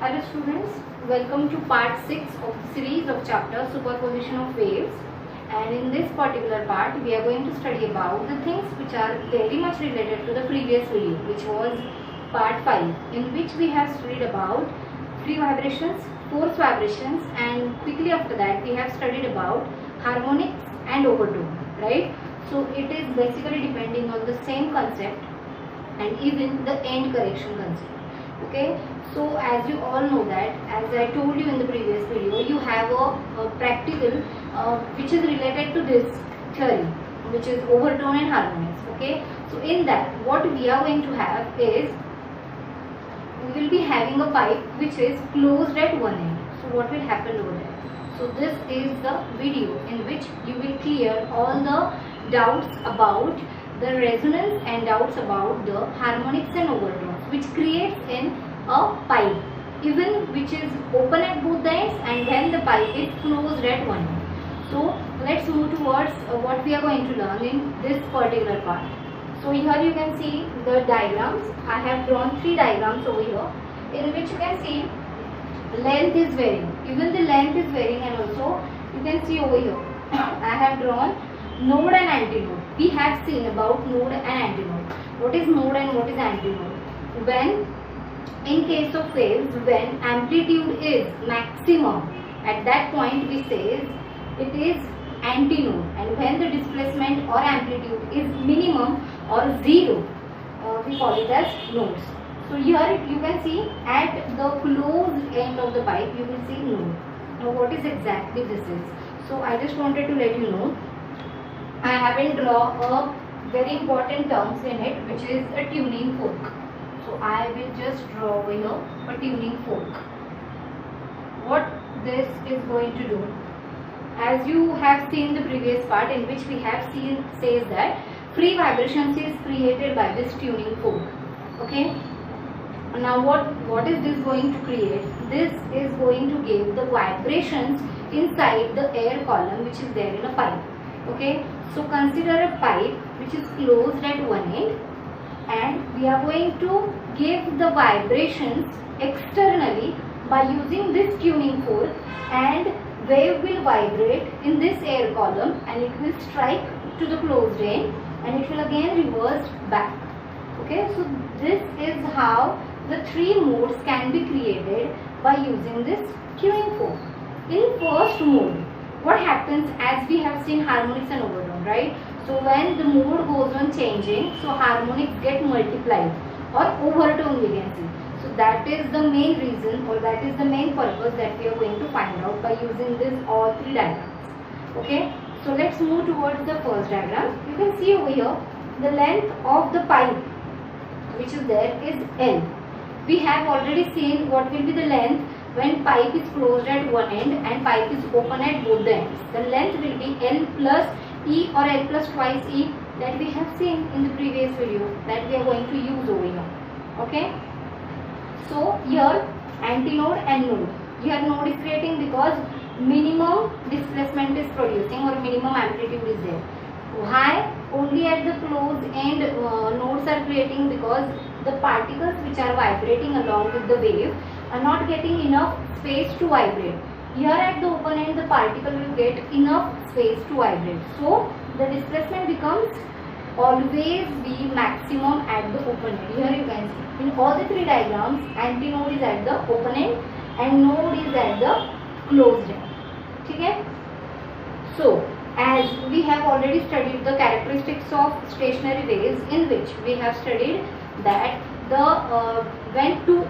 Hello students, welcome to part 6 of the series of chapter Superposition of Waves, and in this particular part we are going to study about the things which are very much related to the previous video, which was part 5, in which we have studied about free vibrations, force vibrations, and quickly after that we have studied about harmonics and overtone, right? So it is basically depending on the same concept and even the end correction concept. Okay, so as you all know that, as I told you in the previous video, you have a practical which is related to this theory, which is overtone and harmonics. Okay, so in that what we are going to have is, we will be having a pipe which is closed at one end. So what will happen over there? So this is the video in which you will clear all the doubts about the resonance and doubts about the harmonics and overtones, which creates in a pipe, even which is open at both the ends and when the pipe is closed at one end. So let's move towards what we are going to learn in this particular part. So here you can see the diagrams. I have drawn 3 diagrams over here, in which you can see length is varying. Even the length is varying, and also you can see over here I have drawn node and antinode. We have seen about node and antinode. What is node and what is antinode? When in case of waves, when amplitude is maximum, at that point we say it is antinode, and when the displacement or amplitude is minimum or zero, we call it as nodes. So here you can see at the closed end of the pipe you will see node. Now what is exactly this is? So I just wanted to let you know, I haven't drawn a very important terms in it, which is a tuning fork. So I will just draw over here a tuning fork. What this is going to do, as you have seen the previous part in which we have seen says that free vibrations is created by this tuning fork. Okay. Now what is this going to create? This is going to give the vibrations inside the air column which is there in a pipe. Okay, so consider a pipe which is closed at one end, and we are going to give the vibrations externally by using this tuning fork, and wave will vibrate in this air column and it will strike to the closed end and it will again reverse back. Okay, so this is how the 3 modes can be created by using this tuning fork. In first mode, what happens, as we have seen harmonics and overtone, right? So when the mode goes on changing, so harmonics get multiplied or overtone we can see. So that is the main reason, or that is the main purpose that we are going to find out by using this all 3 diagrams. Okay, so let's move towards the first diagram. You can see over here the length of the pipe which is there is L. We have already seen what will be the length when pipe is closed at one end and pipe is open at both the ends. The length will be L plus E or L plus twice E, that we have seen in the previous video, that we are going to use over here. Okay. So here antinode and node. Here node is creating because minimum displacement is producing or minimum amplitude is there. Why? Only at the closed end nodes are creating because the particles which are vibrating along with the wave are not getting enough space to vibrate. Here at the open end the particle will get enough space to vibrate. So the displacement becomes always be maximum at the open end. Here you can see in all the 3 diagrams, antinode is at the open end and node is at the closed end. Okay? So as we have already studied the characteristics of stationary waves, in which we have studied that the when 2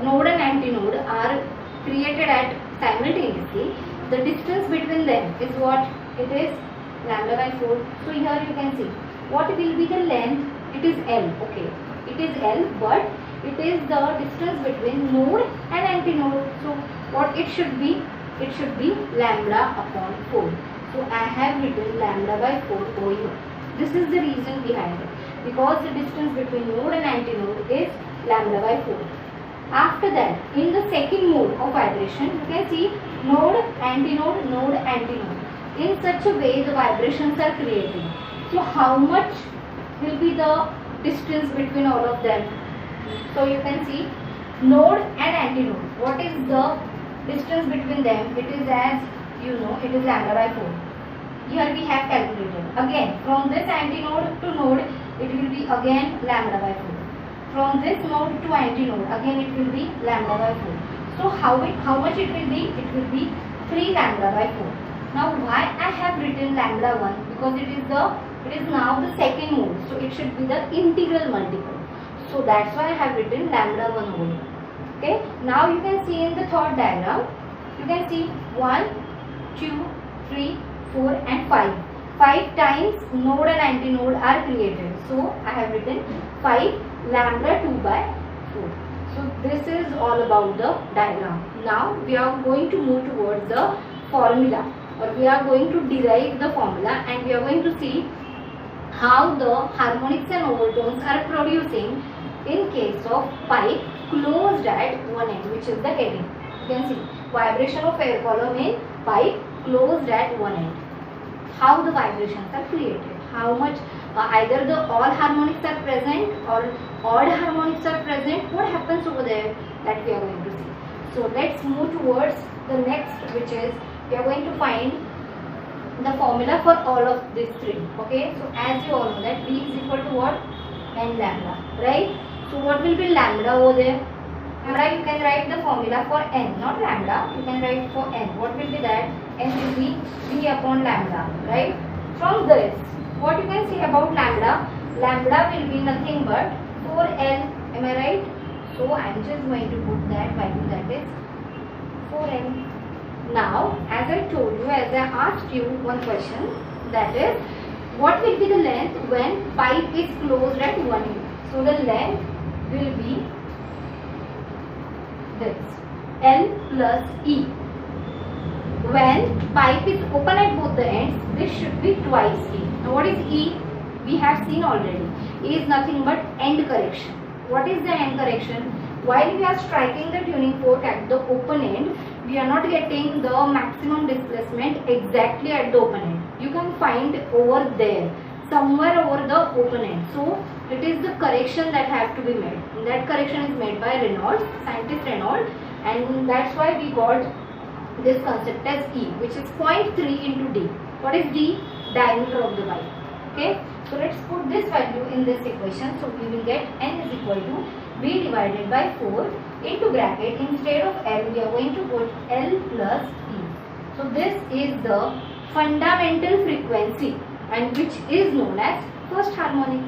node and antinode are created at simultaneously, the distance between them is what? It is lambda by 4. So here you can see what will be the length. It is L. Okay, it is L, but it is the distance between node and antinode. So what it should be? It should be lambda upon 4. So I have written lambda by 4 over here. This is the reason behind it, because the distance between node and antinode is lambda by 4. After that, in the second mode of vibration, you can see node, antinode, node, antinode. In such a way the vibrations are created. So how much will be the distance between all of them? So you can see node and antinode. What is the distance between them? It is, as you know, it is lambda by 4. Here we have calculated. Again, from this antinode to node, it will be again lambda by 4. From this node to antinode, again it will be lambda by 4. So how much it will be? It will be 3 lambda by 4. Now why I have written lambda 1? Because it is now the second mode. So it should be the integral multiple. So that's why I have written lambda 1 over here. Okay. Now you can see in the third diagram, you can see 1, 2, 3, 4 and 5. 5 times node and antinode are created. So I have written 5 lambda 2 by 4. So this is all about the diagram. Now we are going to move towards the formula, or we are going to derive the formula, and we are going to see how the harmonics and overtones are producing in case of pipe closed at one end, which is the heading. You can see vibration of air column in pipe closed at one end. How the vibrations are created, how much either the all harmonics are present or odd harmonics are present, what happens over there, that we are going to see. So let's move towards the next, which is we are going to find the formula for all of these three. Okay, so as you all know that V is equal to what? N lambda, right? So what will be lambda over there? Lambda, you can write the formula for N, not lambda, you can write for N. What will be that? N will be V upon lambda, right? From this, what you can say about lambda? Lambda will be nothing but 4L, am I right? So I am just going to put that value, that is 4L. Now, as I told you, as I asked you one question, that is, what will be the length when pipe is closed at one end? So the length will be this, L plus E. When pipe is open at both the ends, this should be twice E. Now what is E? We have seen already. E is nothing but end correction. What is the end correction? While we are striking the tuning fork at the open end, we are not getting the maximum displacement exactly at the open end. You can find over there, somewhere over the open end. So it is the correction that have to be made. And that correction is made by Reynolds, scientist Reynolds, and that's why we got this concept as E, which is 0.3 into D. What is D? Diameter of the pipe. Okay, so let's put this value in this equation. So we will get N is equal to V divided by 4 into bracket. Instead of L, we are going to put L plus E. So this is the fundamental frequency, and which is known as first harmonic,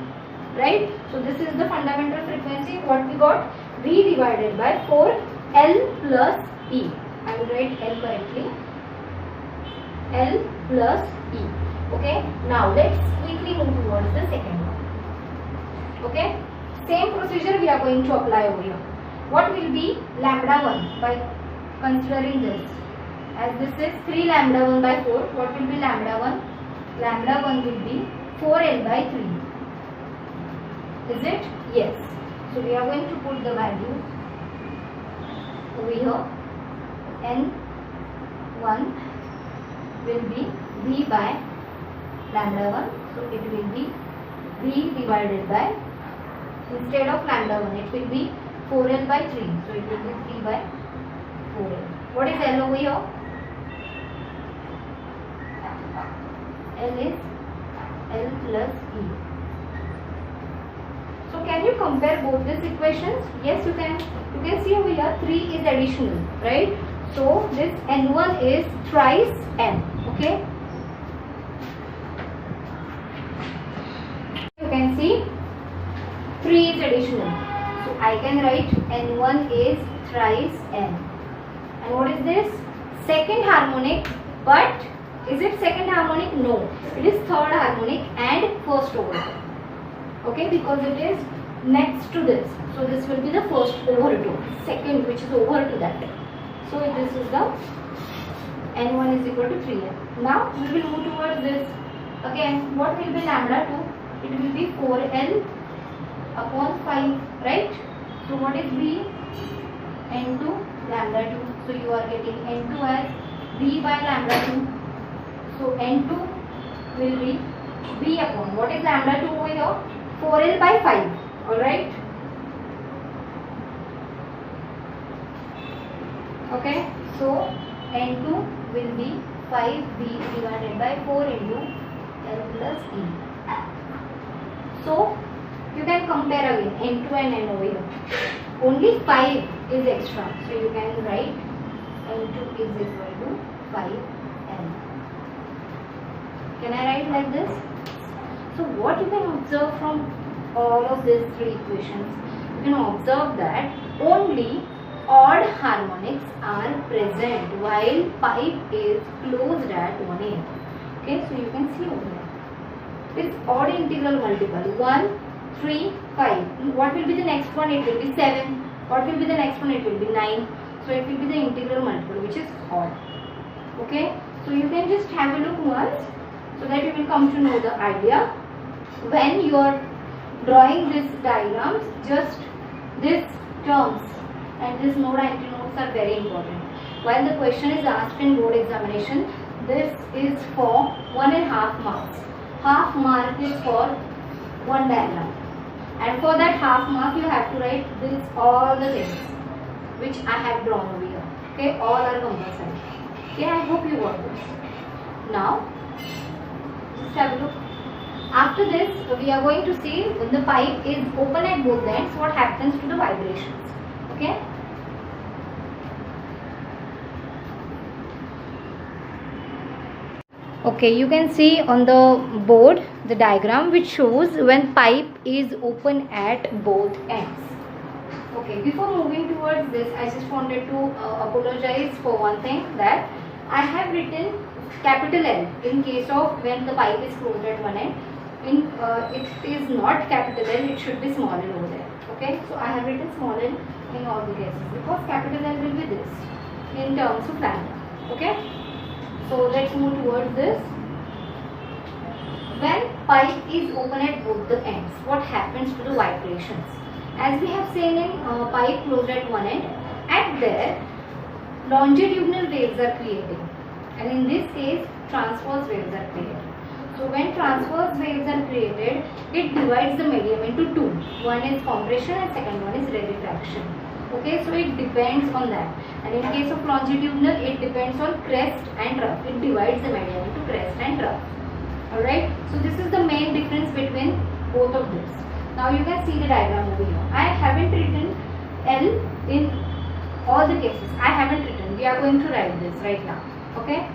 right? So this is the fundamental frequency. What we got? V divided by 4 L plus E. I will write L correctly. L plus E. Okay. Now let's quickly move towards the second one. Okay. Same procedure we are going to apply over here. What will be lambda 1 by considering this? As this is 3 lambda 1 by 4, what will be lambda 1? Lambda 1 will be 4L by 3. Is it? Yes. So we are going to put the value over here. N1 will be V by lambda 1. So it will be V divided by, instead of lambda 1, it will be 4L by 3. So it will be 3 by 4L. What is L over here? L is L plus E. So can you compare both these equations? Yes, you can. You can see over here 3 is additional, right? So this N1 is thrice N. Okay. You can see 3 is additional. So I can write N1 is thrice N. And what is this? Second harmonic. But is it second harmonic? No. It is third harmonic and first overtone. Okay, because it is next to this. So this will be the first overtone. Second, which is over to that. So this is the N1 is equal to 3N. Now we will move towards this. Again, what will be lambda 2? It will be 4L upon 5, right? So what is V? N2 lambda 2. So you are getting N2 as V by lambda 2. So N2 will be V upon, what is lambda 2 over here? 4L by 5. Alright. Okay, so N2 will be 5B divided by 4 into L plus E. So you can compare again N2 and N over here. Only 5 is extra, so you can write N2 is equal to 5N. Can I write like this? So what you can observe from all of these three equations, you can observe that only odd harmonics are present while pipe is closed at one end. Okay, so you can see over here. This odd integral multiple 1, 3, 5. What will be the next one? It will be 7. What will be the next one? It will be 9. So it will be the integral multiple which is odd. Okay, so you can just have a look once so that you will come to know the idea. When you are drawing these diagrams, just these terms and these node antinodes are very important. While the question is asked in board examination, this is for 1.5 marks. Half mark is for one diagram, and for that half mark you have to write this all the things which I have drawn over here. Okay, all are compulsory. Okay, I hope you got this. Now just have a look. After this we are going to see when the pipe is open at both ends, what happens to the vibrations. Okay. Okay, you can see on the board the diagram which shows when pipe is open at both ends. Okay, before moving towards this, I just wanted to apologize for one thing, that I have written capital L in case of when the pipe is closed at one end. It is not capital L, it should be small L over there. Okay, so I have written small L in all the cases because capital L will be this in terms of lambda. Okay. So let's move towards this. When pipe is open at both the ends, what happens to the vibrations? As we have seen in pipe closed at one end, at there longitudinal waves are creating, and in this case transverse waves are created. So when transverse waves are created, it divides the medium into two. One is compression and second one is rarefaction. Okay, so it depends on that. And in case of longitudinal, it depends on crest and trough. It divides the medium into crest and trough. Alright, so this is the main difference between both of this. Now you can see the diagram over here. I haven't written L in all the cases. I haven't written. We are going to write this right now. Okay.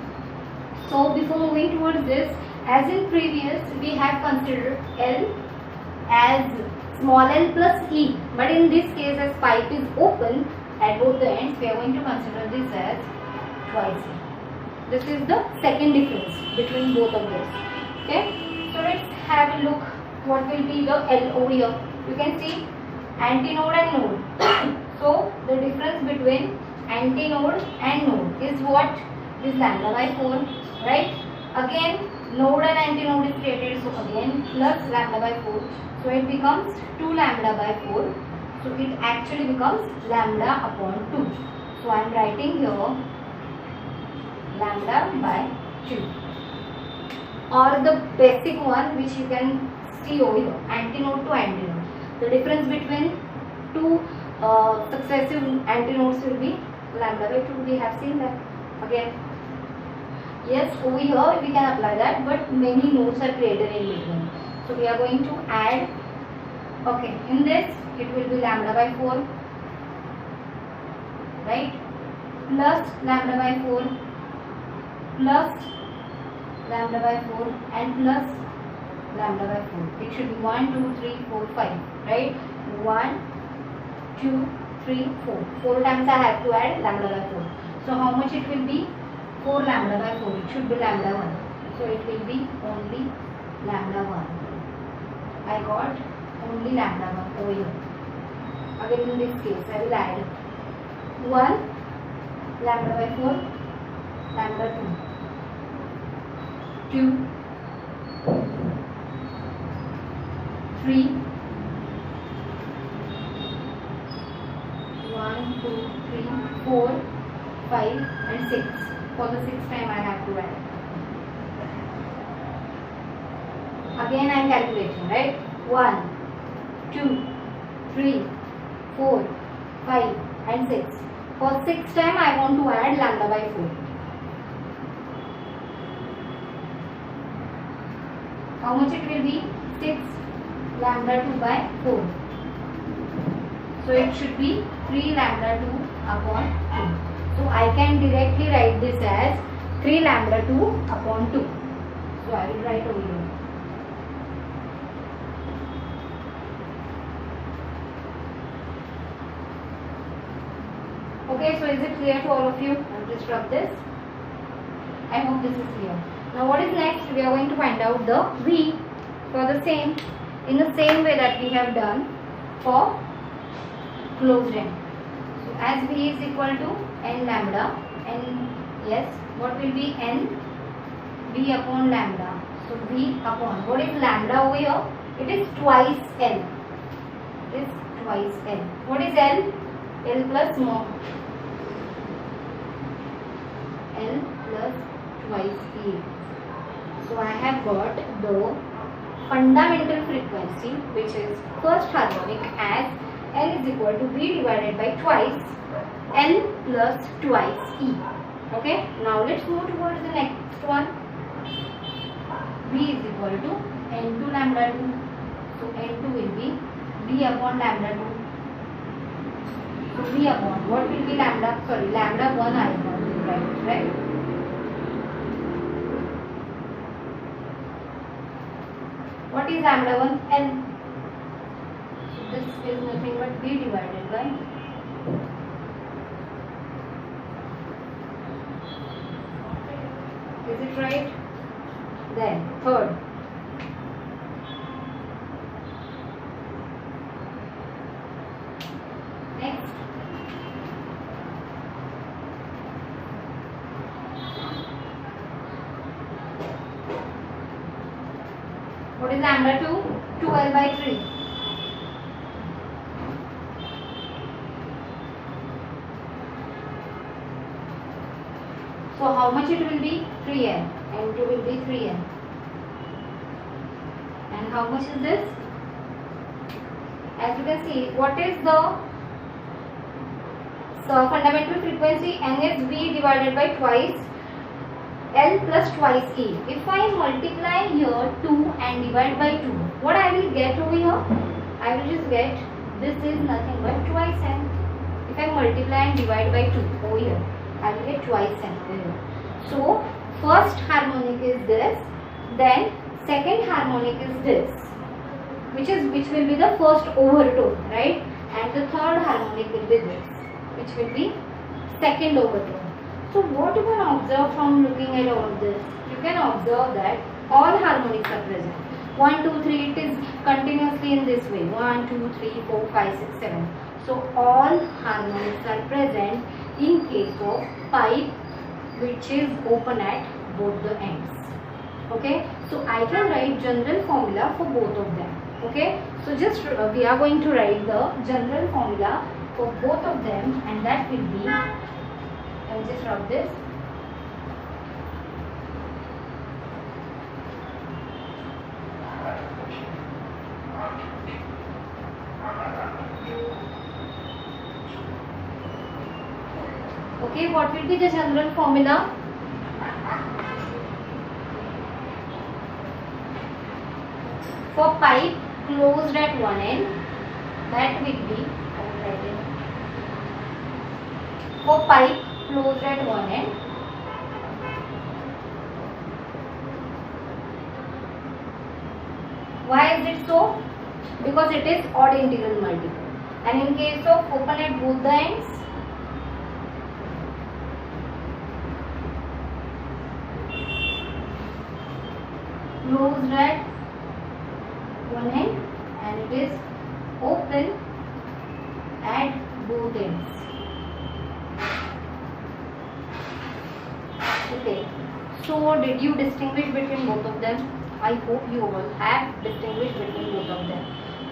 So before moving towards this, as in previous, we have considered L as small l plus E. But in this case, as pipe is open at both the ends, we are going to consider this as twice E. This is the second difference between both of those. Okay. So let's have a look. What will be the L over here? You can see antinode and node. So the difference between antinode and node is what? Is lambda by 4, right? Again, node and antinode is created, so again plus lambda by 4. So it becomes 2 lambda by 4. So it actually becomes lambda upon 2. So I am writing here lambda by 2. Or the basic one which you can see over here, antinode to antinode. The difference between two successive antinodes will be lambda by 2. We have seen that. Again, yes, over here we can apply that, but many nodes are created in between. So we are going to add, okay, in this it will be lambda by 4, right, plus lambda by 4, plus lambda by 4 and plus lambda by 4. It should be 1, 2, 3, 4, 5, right? 1, 2, 3, 4. 4 times I have to add lambda by 4. So how much it will be? 4 lambda by 4. It should be lambda 1. So it will be only lambda 1. I got only lambda 1 over here. Again in this case I will add 1 lambda by 4, lambda 2, 2, 3, 1, 2, 3, 4, 5 and 6. For the 6th time I have to add. Again I am calculating, right? 1, 2, 3, 4, 5 and 6. For sixth time I want to add lambda by 4. How much it will be? 6 lambda 2 by 4. So it should be 3 lambda 2 upon 2. So I can directly write this as 3 lambda 2 upon 2. So I will write over here. Okay, so is it clear to all of you? I'll just rub this. I hope this is clear. Now what is next? We are going to find out the V for the same, in the same way that we have done for closed end. So as V is equal to n lambda, n, yes, what will be n? V upon lambda. So V upon, what is lambda over here? It is twice L. It is twice L. What is L? L plus small. L plus twice E. So I have got the fundamental frequency, which is first harmonic, as L is equal to V divided by twice L plus twice E. Okay, now let's move towards the next one. V is equal to N2 lambda 2. So N2 will be V upon lambda 2. So V upon, what will be lambda? Sorry, lambda 1 I am going to write, right? What is lambda 1? N. So this is nothing but V divided by is it right? Then third. Next. What is lambda 2? 2L by 3. So how much it will be? 3N. And 2 will be 3N. And how much is this? As you can see, what is the fundamental frequency? N is V divided by twice L plus twice E. If I multiply here 2 and divide by 2, what I will get over here? I will just get, this is nothing but twice N. If I multiply and divide by 2 over here, I will get twice N over here. So first harmonic is this, then second harmonic is this, which will be the first overtone, right? And the third harmonic will be this, which will be second overtone. So what you can observe from looking at all this? You can observe that all harmonics are present. 1, 2, 3, it is continuously in this way. 1, 2, 3, 4, 5, 6, 7. So all harmonics are present in case of pipe which is open at both the ends. Okay, so I can write general formula for both of them. Okay, so just we are going to write the general formula for both of them, and that will be, I'll just rub this. Okay, what will be the general formula? For pipe closed at one end, that will be, for pipe closed at one end, why is it so? Because it is odd integral multiple, and in case of open at both the ends, closed at one end, and it is open at both ends. Okay, so did you distinguish between both of them? I hope you all have distinguished between both of them.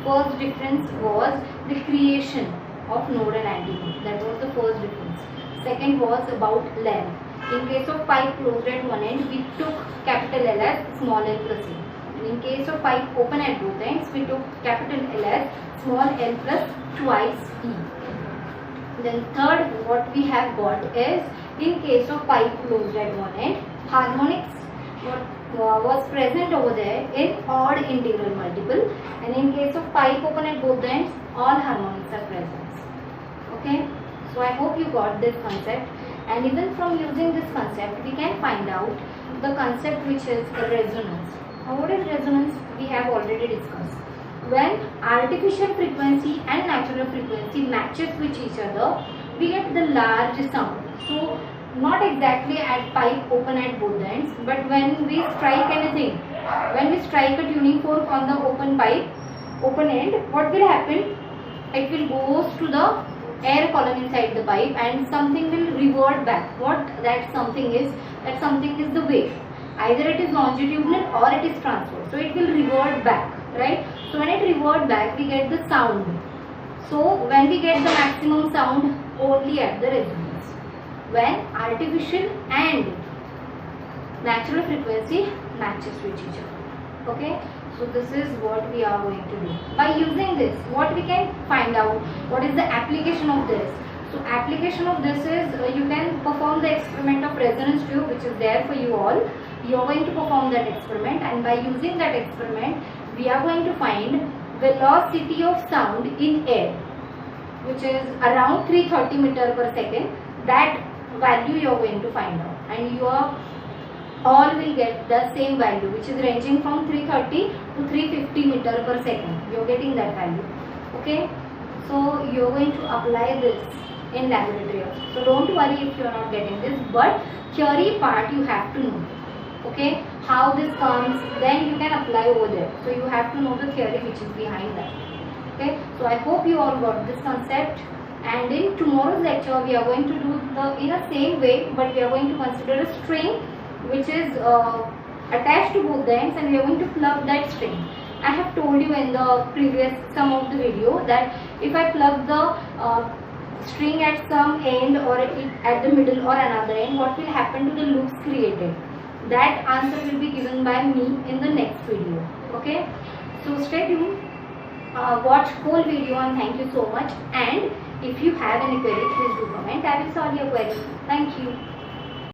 First difference was the creation of node and antipode. That was the first difference. Second was about length. In case of pipe closed at one end, we took capital L as small l plus a. And in case of pipe open at both ends, we took capital L as small l plus twice e. Then third, what we have got is, in case of pipe closed at one end, harmonics was present over there in odd integral multiple, and in case of pipe open at both ends, all harmonics are present. Okay, so I hope you got this concept, and even from using this concept we can find out the concept which is resonance. Now what is resonance? We have already discussed. When artificial frequency and natural frequency matches with each other, we get the large sound. So not exactly at pipe open at both ends, but when we strike anything, when we strike a tuning fork on the open pipe, open end, what will happen? It will goes to the air column inside the pipe, and something will revert back. What that something is? That something is the wave. Either it is longitudinal or it is transverse. So it will revert back, right? So when it revert back, we get the sound. So when we get the maximum sound only at the resonance, when artificial and natural frequency matches with each other. Okay, so this is what we are going to do. By using this, what we can find out, what is the application of this? So application of this is, you can perform the experiment of resonance tube, which is there for you all. You are going to perform that experiment, and by using that experiment we are going to find velocity of sound in air, which is around 330 meter per second. That value you are going to find out, and you are all will get the same value, which is ranging from 330 to 350 meter per second. You are getting that value. Okay, so you are going to apply this in laboratory also. So don't worry if you are not getting this, but theory part you have to know. Okay, how this comes, then you can apply over there. So you have to know the theory which is behind that. Okay, so I hope you all got this concept, and in tomorrow's lecture we are going to do the in a same way, but we are going to consider a string which is attached to both the ends, and we are going to plug that string. I have told you in the previous some of the video that if I plug the string at some end or at the middle or another end, what will happen to the loops created? That answer will be given by me in the next video. Okay, so stay tuned, watch whole video, and thank you so much. And if you have any query, please do comment. I will solve your query. Thank you.